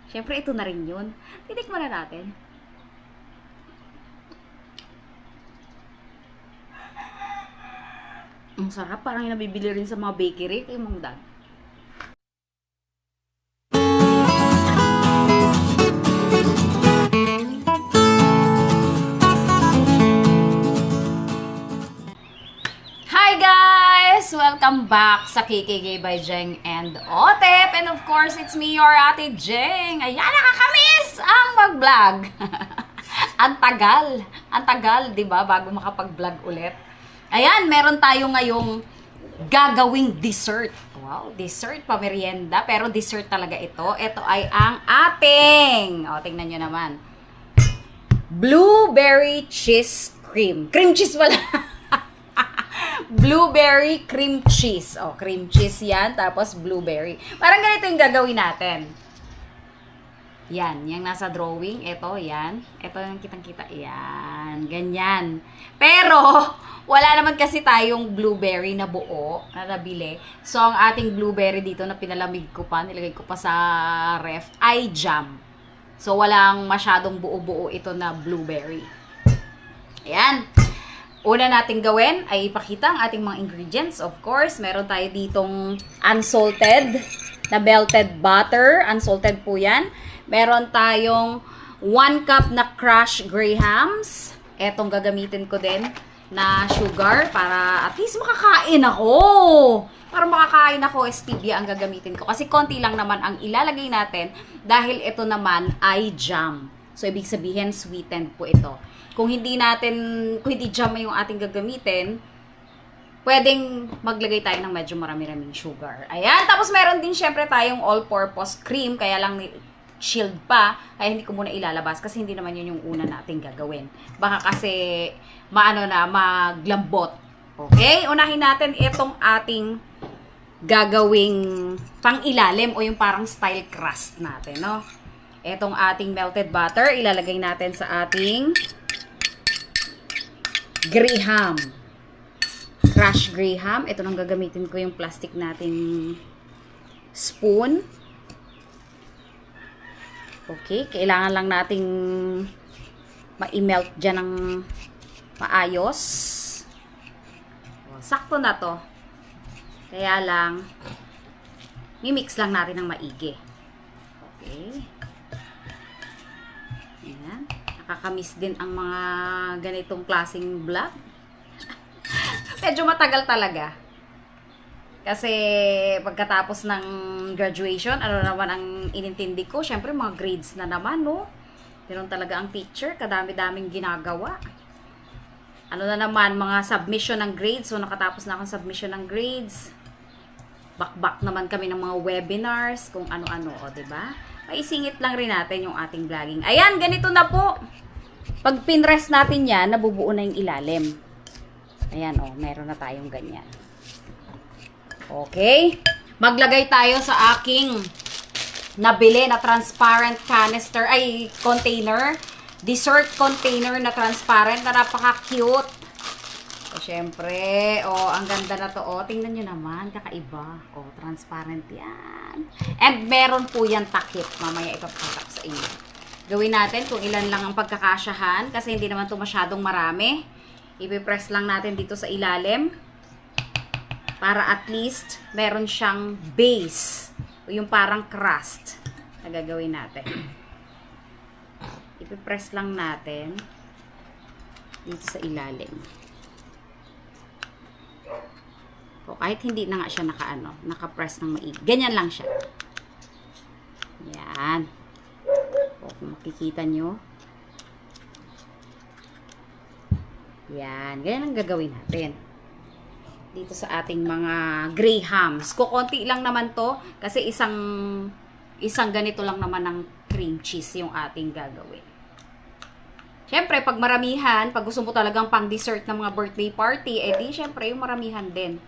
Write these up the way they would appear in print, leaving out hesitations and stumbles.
Siyempre, ito na rin yun. Titikman na natin. Ang sarap. Parang yung nabibili rin sa mga bakery. Kay Mang Dad. Hi guys! Welcome back sa KKK by Jeng and Otep. And of course, it's me, your Ate Jeng. Ayan, nakakamiss ang mag-vlog. Ang tagal, di ba, bago makapag-vlog ulit. Ayan, meron tayo ngayong gagawing dessert. Wow, dessert pa merienda, pero dessert talaga ito. Ito ay ang ating, tingnan nyo naman, blueberry cheese cream. Cream cheese wala. Blueberry cream cheese. Cream cheese yan, tapos blueberry. Parang ganito yung gagawin natin. Yan, yung nasa drawing. Ito, yan. Ito yung kitang-kita. Yan, ganyan. Pero, wala naman kasi tayong blueberry na buo na nabili. So, ang ating blueberry dito na pinalamig ko pa, nilagay ko pa sa ref, ay jam. So, walang masyadong buo-buo ito na blueberry. Ayan. Una nating gawin ay ipakita ang ating mga ingredients. Of course, meron tayo ditong unsalted na melted butter. Unsalted po yan. Meron tayong 1 cup na crushed grahams. Etong gagamitin ko din na sugar para at least makakain ako. Para makakain ako, stevia ang gagamitin ko. Kasi konti lang naman ang ilalagay natin dahil ito naman ay jam. So, ibig sabihin, sweetened po ito. Kung hindi jam yung ating gagamitin, pwedeng maglagay tayo ng medyo marami-raming sugar. Ayan, tapos meron din syempre tayong all-purpose cream, kaya lang chilled pa, kaya hindi ko muna ilalabas kasi hindi naman yun yung una nating gagawin. Baka kasi maglambot. Okay, unahin natin itong ating gagawing pang-ilalim o yung parang style crust natin, no? Itong ating melted butter, ilalagay natin sa ating graham. Crushed graham. Ito nang gagamitin ko yung plastic natin spoon. Okay, kailangan lang nating ma-melt dyan ng maayos. Sakto na to. Kaya lang, mimix lang natin ng maigi. Okay. Ayan. Nakakamiss din ang mga ganitong klaseng vlog. Medyo matagal talaga. Kasi pagkatapos ng graduation, ano naman ang inintindi ko? Syempre mga grades na naman, no? Ganun talaga ang teacher, kadami-daming ginagawa. Ano na naman, mga submission ng grades. So nakatapos na akong submission ng grades. Back naman kami ng mga webinars, kung ano-ano, diba? Paisingit lang rin natin yung ating vlogging. Ayan, ganito na po. Pag pinrest natin yan, nabubuo na yung ilalim. Ayan, meron na tayong ganyan. Okay. Maglagay tayo sa aking nabili na transparent container. Dessert container na transparent na napaka-cute. So, syempre, ang ganda na to. Tingnan nyo naman, kakaiba. Transparent yan. And meron po yan takip. Mamaya ipapakita ko sa inyo. Gawin natin kung ilan lang ang pagkakasyahan kasi hindi naman to masyadong marami. Ipipress lang natin dito sa ilalim para at least meron siyang base o yung parang crust na gagawin natin. Ipipress lang natin dito sa ilalim. O kahit hindi na nga siya naka-press ng maigi. Ganyan lang siya. Yan. Kung makikita nyo. Yan. Ganyan ang gagawin natin. Dito sa ating mga grahams. Kukunti lang naman to. Kasi isang ganito lang naman ng cream cheese yung ating gagawin. Siyempre, pag maramihan, pag gusto mo talagang pang dessert ng mga birthday party, edi siyempre yung maramihan din.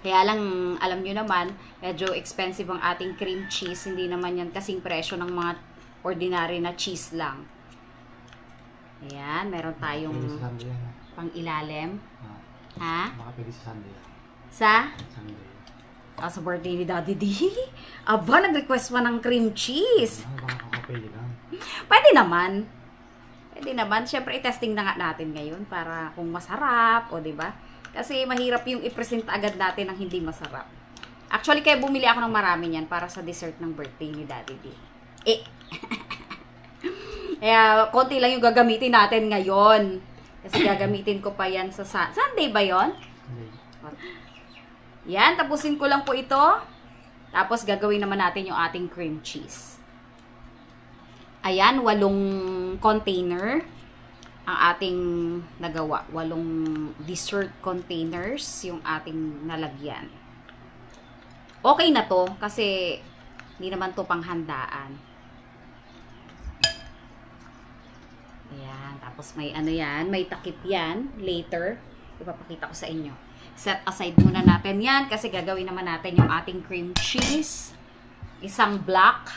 Kaya lang, alam nyo naman, medyo expensive ang ating cream cheese. Hindi naman yan kasing presyo ng mga ordinary na cheese lang. Ayan, meron tayong pang ilalim. Ha? Baka pwede sa Sunday. Sa? Sunday. Sa birthday ni Daddy D. Aba, nag-request pa ng cream cheese. Pwede naman. Pwede naman. Siyempre, i-testing na nga natin ngayon para kung masarap, o diba? Kasi mahirap yung i-present agad natin ng hindi masarap. Actually, kaya bumili ako ng marami niyan para sa dessert ng birthday ni Daddy D. Kaya, konti lang yung gagamitin natin ngayon. Kasi gagamitin ko pa yan sa Sunday ba yon? Yan, tapusin ko lang po ito. Tapos, gagawin naman natin yung ating cream cheese. Ayan, 8 container ang ating nagawa. 8 dessert containers yung ating nalagyan. Okay na to kasi hindi naman to panghandaan. Ayan, tapos may ano yan, may takip yan. Later, ipapakita ko sa inyo. Set aside muna natin yan kasi gagawin naman natin yung ating cream cheese. Isang block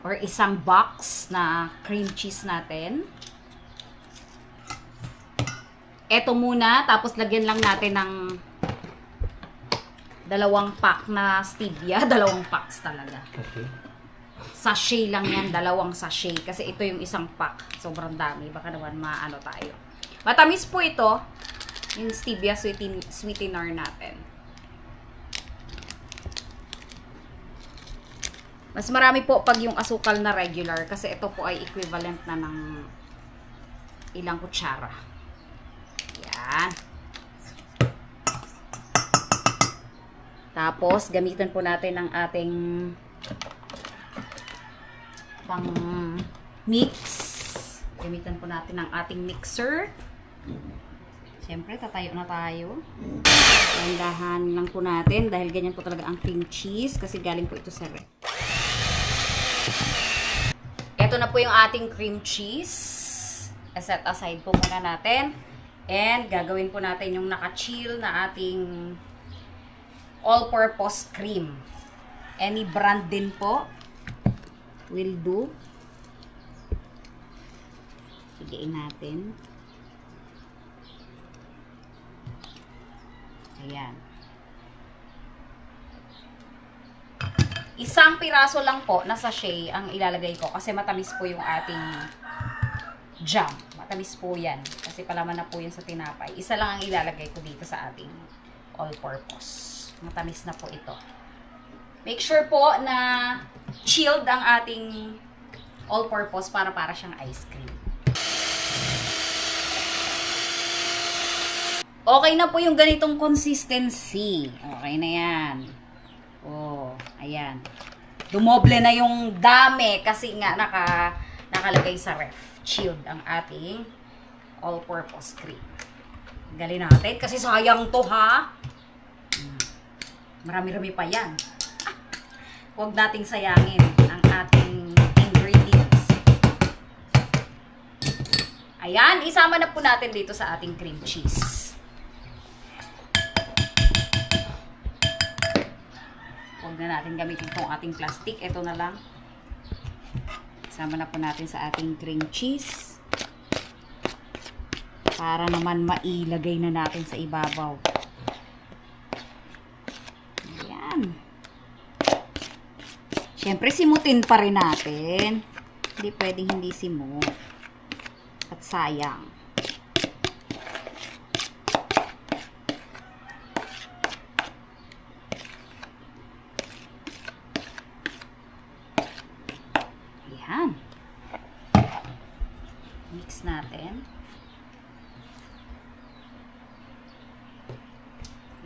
or isang box na cream cheese natin. Ito muna, tapos lagyan lang natin ng 2 pack na stevia. 2 packs talaga. Okay. Sachet lang yan, 2 sachet. Kasi ito yung isang pack. Sobrang dami. Baka naman maano tayo. Matamis po ito. Yung stevia sweetener natin. Mas marami po pag yung asukal na regular. Kasi ito po ay equivalent na ng ilang kutsara. Yan. Tapos, gamitan po natin ang ating pang mix. Gamitan po natin ang ating mixer. Siyempre, tatayo na tayo. Dahan lang po natin dahil ganyan po talaga ang cream cheese kasi galing po ito sa ref. Ito na po yung ating cream cheese. Set aside po muna natin. And gagawin po natin yung naka-chill na ating all-purpose cream. Any brand din po will do. Higain natin. Ayan. Isang piraso lang po na sachet ang ilalagay ko kasi matamis po yung ating jam. Matamis po yan. Kasi palaman na po yan sa tinapay. Isa lang ang ilalagay ko dito sa ating all-purpose. Matamis na po ito. Make sure po na chilled ang ating all-purpose para siyang ice cream. Okay na po yung ganitong consistency. Okay na yan. Oh, ayan. Dumoble na yung dami kasi nga nakalagay sa ref. Chilled ang ating all-purpose cream. Galin natin kasi sayang to ha. Marami-rami pa yan. Huwag nating sayangin ang ating ingredients. Ayan, isama na po natin dito sa ating cream cheese. Huwag na natin gamitin itong ating plastic. Ito na lang. Isama na po natin sa ating cream cheese. Para naman mailagay na natin sa ibabaw. Ayan. Siyempre, simutin pa rin natin. Hindi pwedeng hindi simut. At sayang. Ayan. Mix natin.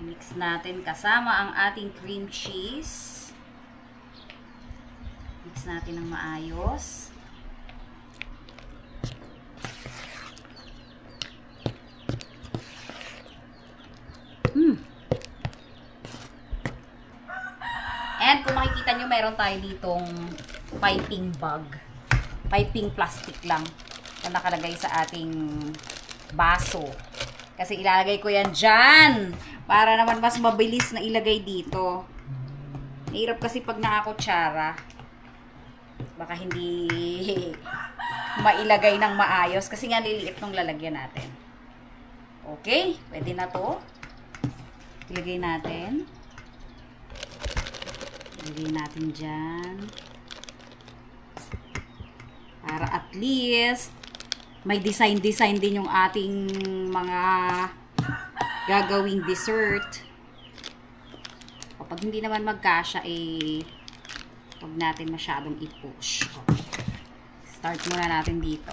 Mix natin kasama ang ating cream cheese. Mix natin ng maayos. And kung makikita nyo, meron tayo ditong piping bag. Piping plastic lang na nakalagay sa ating baso. Kasi ilalagay ko yan dyan para naman mas mabilis na ilagay dito. Hirap kasi pag nakakutsara. Baka hindi mailagay ng maayos kasi nga liliit nung lalagyan natin. Okay, pwede na to. Ilagay natin. Lagay natin dyan. Para at least, may design-design din yung ating mga gagawing dessert. Kapag hindi naman magkasya, huwag natin masyadong i-push. Start muna natin dito.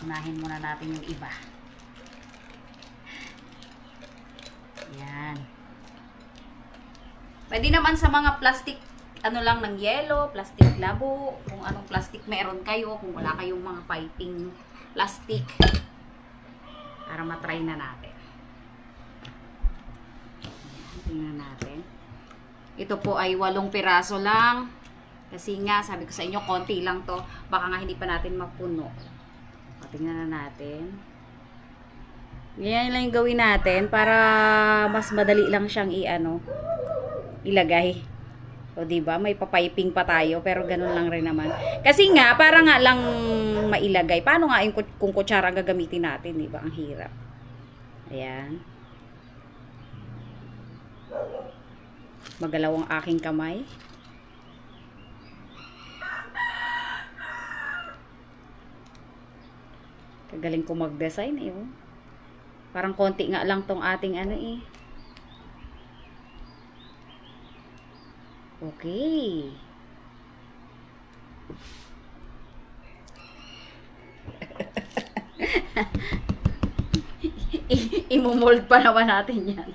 Unahin muna natin yung iba. Yan. Pwede naman sa mga plastic, ano lang ng yelo, plastic labo, kung anong plastic meron kayo, kung wala kayong mga piping plastic, para matry na natin. Tingnan natin. Ito po ay 8 piraso lang. Kasi nga, sabi ko sa inyo, konti lang to. Baka nga hindi pa natin mapuno. O, tingnan na natin. Ganyan lang yung gawin natin para mas madali lang siyang ilagay. O, diba? May papiping pa tayo, pero ganun lang rin naman. Kasi nga, para nga lang mailagay. Paano nga yung kung kutsara ang gagamitin natin, diba? Ang hirap. Ayan. Magalaw ang aking kamay. Kagaling ko mag-design eh. Oh. Parang konti nga lang tong ating Okay. Imumold pa naman natin yan.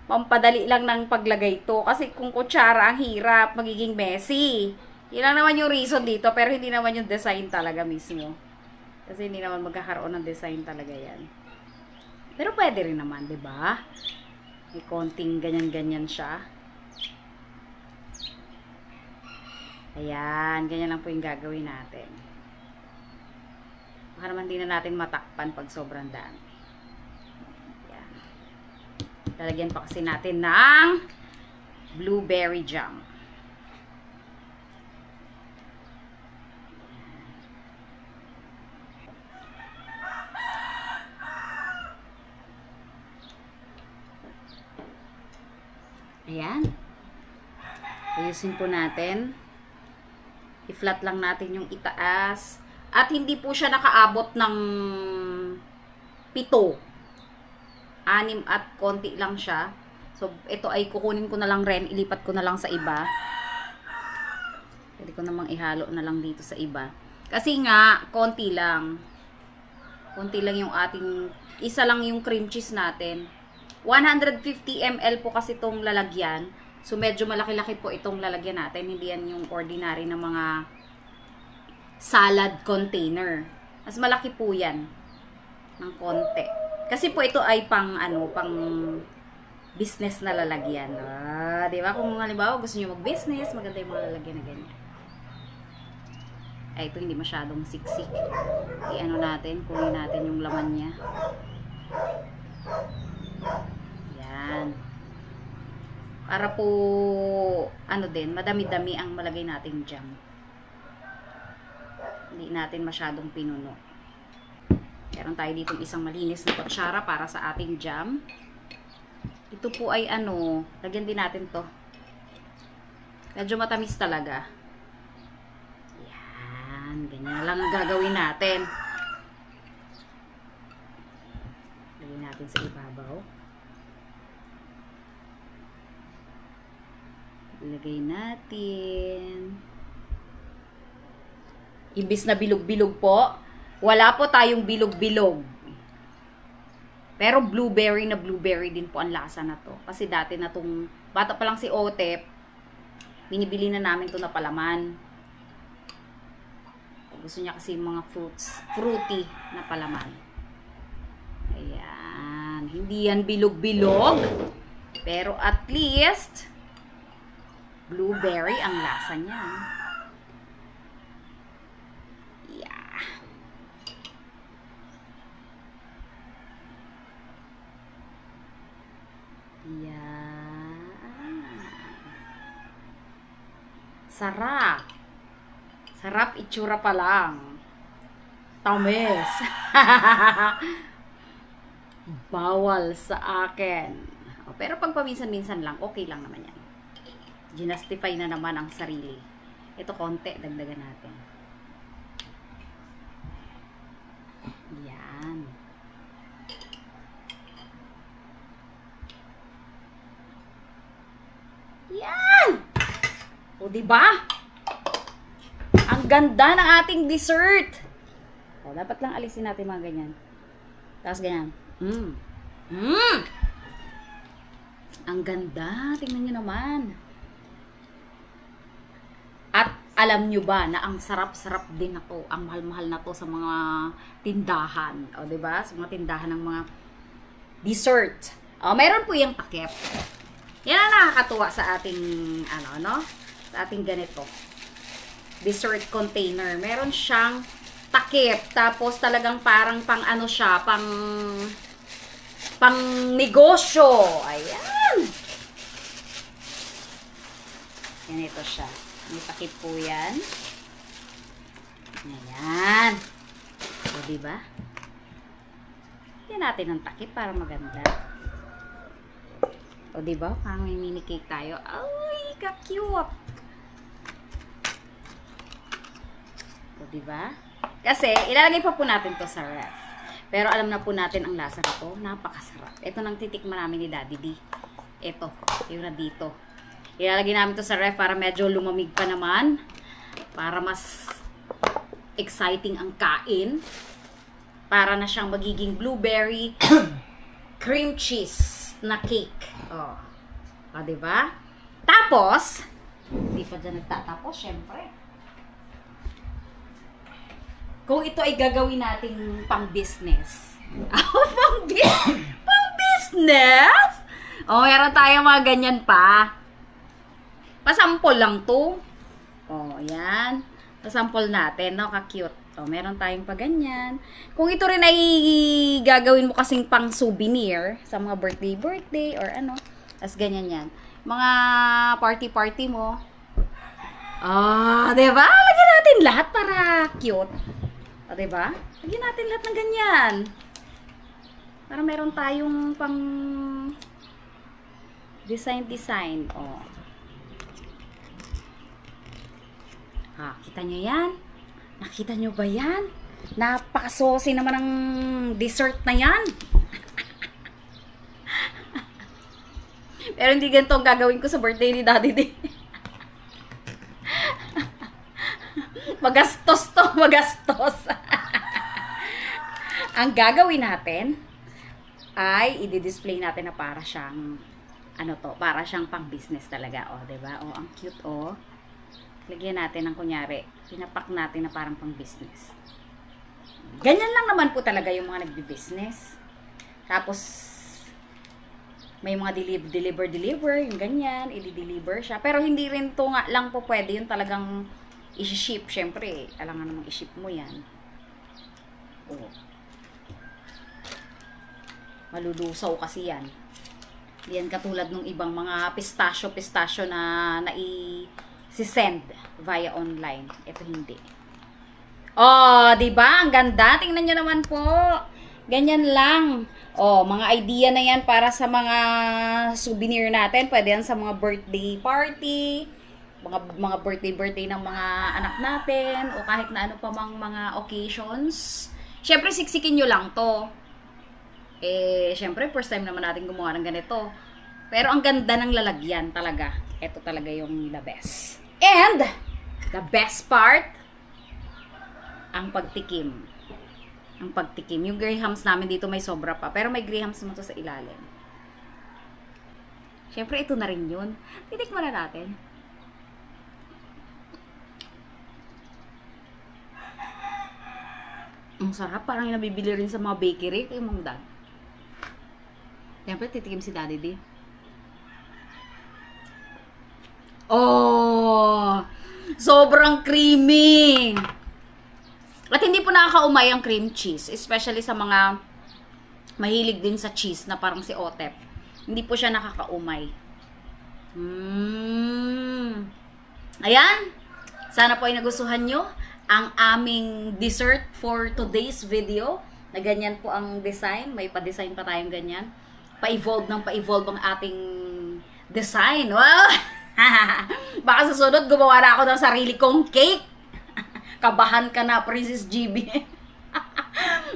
Pampadali lang ng paglagay to. Kasi kung kutsara, ang hirap, magiging messy. Yun lang naman yung reason dito, pero hindi naman yung design talaga mismo. Kasi hindi naman magkakaroon ng design talaga yan. Pero pwede rin naman, 'di ba? May konting ganyan-ganyan siya. Ayan, ganyan lang po yung gagawin natin. Baka naman din na natin matakpan pag sobrang dami. Ayan. Lalagyan pa kasi natin ng blueberry jam. Ayan. Ayusin po natin. I-flat lang natin yung itaas. At hindi po siya nakaabot ng 7. 6 at konti lang siya. So, ito ay kukunin ko na lang rin. Ilipat ko na lang sa iba. Pwede ko namang ihalo na lang dito sa iba. Kasi nga, konti lang. Konti lang yung ating, isa lang yung cream cheese natin. 150 ml po kasi itong lalagyan. So, medyo malaki-laki po itong lalagyan natin. Hindi yan yung ordinary na mga salad container. Mas malaki po yan. Ng konti. Kasi po ito ay pang business na lalagyan. Di ba? Kung halimbawa gusto nyo mag-business, maganda yung mga lalagyan na ganyan. Ay, ito hindi masyadong siksik. Natin, kunin natin yung laman niya. Yan. Para po, madami-dami ang malagay nating jam. Hindi natin masyadong pinuno. Meron tayo dito isang malinis na kutsara para sa ating jam. Ito po ay lagyan din natin to. Medyo matamis talaga. Yan, ganyan lang ang gagawin natin. Lagyan natin sa ibabaw. Ilagay natin. Imbis na bilog-bilog po, wala po tayong bilog-bilog. Pero blueberry na blueberry din po ang lasa na to. Kasi dati na tong, bata pa lang si Otep, binibili na namin to na palaman. Gusto niya kasi mga fruity na palaman. Ayan. Hindi yan bilog-bilog. Pero at least, blueberry ang lasa niya. Yeah. Yeah. Sarap. Sarap itsura pa lang. Tamis. Bawal sa akin. Pero pag paminsan-minsan lang, okay lang naman yan. Ginastify na naman ang sarili. Ito konti, dagdagan natin. Yan. Yan! O, diba? Ang ganda ng ating dessert. O, dapat lang alisin natin mga ganyan. Tapos ganyan. Ang ganda. Tingnan nyo naman. At alam nyo ba na ang sarap-sarap din na to, ang mahal-mahal na to sa mga tindahan. O, diba? Sa mga tindahan ng mga dessert. O, mayroon po yung takip. Yan ang nakakatuwa sa ating, sa ating ganito. Dessert container. Meron siyang takip. Tapos talagang parang pang siya, pang negosyo. Ayan. Ganito siya. May takip po yan. Ayan. O, diba? Yan natin ang takip para maganda. O, diba? Parang may mini cake tayo. Ay, ka-cute. O, diba? Kasi, ilalagay pa po natin to sa ref. Pero alam na po natin ang lasa nito. Napakasarap. Ito nang titikman namin ni Daddy D. Ito. Yung na dito. Ilalagay namin to sa ref para medyo lumamig pa naman. Para mas exciting ang kain. Para na siyang magiging blueberry cream cheese na cake. Oh. O, diba? Tapos, hindi pa dyan nagtatapos, syempre. Kung ito ay gagawin nating pang-business. Pang-business? O, meron tayo mga ganyan pa. Pasampol lang to. O, yan. Pasampol natin, no? Ka-cute. O, meron tayong pa ganyan. Kung ito rin ay gagawin mo kasing pang souvenir sa mga birthday or ano. As ganyan yan. Mga party mo. Diba? Lagyan natin lahat para cute. Diba? Lagyan natin lahat ng ganyan. Para meron tayong pang design. O. Kita nyo yan? Nakita nyo ba yan? Napaka-saucy naman ang dessert na yan. Pero hindi ganito ang gagawin ko sa birthday ni Daddy D. Magastos to, magastos. Ang gagawin natin ay i-display natin na para siyang para siyang pang-business talaga. O, diba? O, ang cute, o. Lagyan natin ng kunyari, pinapak natin na parang pang-business. Ganyan lang naman po talaga yung mga nagbi-business. Tapos, may mga deliver, yung ganyan, i-deliver siya. Pero hindi rin to nga lang po pwede, yung talagang i-ship. Syempre, alangan namang i-ship mo yan. O. Malulusaw kasi yan. Yan katulad ng ibang mga pistachio na si-send via online. Ito hindi. Oh, 'di ba? Ang ganda. Tingnan niyo naman po. Ganyan lang. Oh, mga idea na 'yan para sa mga souvenir natin. Pwede yan sa mga birthday party, mga birthday ng mga anak natin o kahit na ano pa mang mga occasions. Syempre siksikin niyo lang 'to. Syempre first time naman natin gumawa ng ganito. Pero ang ganda ng lalagyan talaga. Ito talaga yung the best. And, the best part, ang pagtikim. Ang pagtikim. Yung grahams namin dito may sobra pa. Pero may grahams mo to sa ilalim. Siyempre, ito na rin yun. Titikman na natin. Ang sarap. Parang yung nabibili rin sa mga bakery. Ito yung mga dad. Siyempre, titikim si Daddy D. Oh, sobrang creamy. At hindi po nakakaumay ang cream cheese, especially sa mga mahilig din sa cheese na parang si Otep. Hindi po siya nakakaumay. Ayan. Sana po ay nagustuhan nyo ang aming dessert for today's video. na ganyan po ang design. May pa-design pa tayong ganyan. Pa-evolve ang ating design. Wow! Baka sa sunod, gumawa na ako ng sarili kong cake. Kabahan ka na, Princess GB.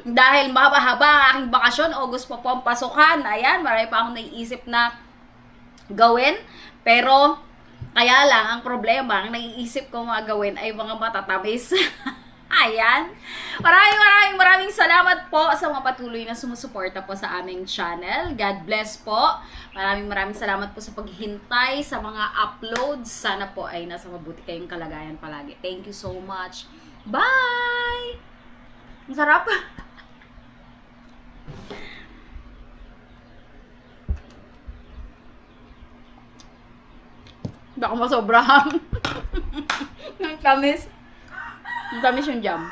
Dahil mahaba-haba ang aking bakasyon, August pa po ang pasukan. Ayan, marami pa akong naiisip na gawin. Pero, kaya lang, ang problema, ang naiisip ko mga gawin ay mga matatamis. Ayan. Maraming salamat po sa mga patuloy na sumusuporta po sa aming channel. God bless po. Maraming salamat po sa paghihintay sa mga uploads. Sana po ay nasa mabuti kayong kalagayan palagi. Thank you so much. Bye! Ang sarap. Baka masobrahan. Ang tamis. Ang tamis yung jam.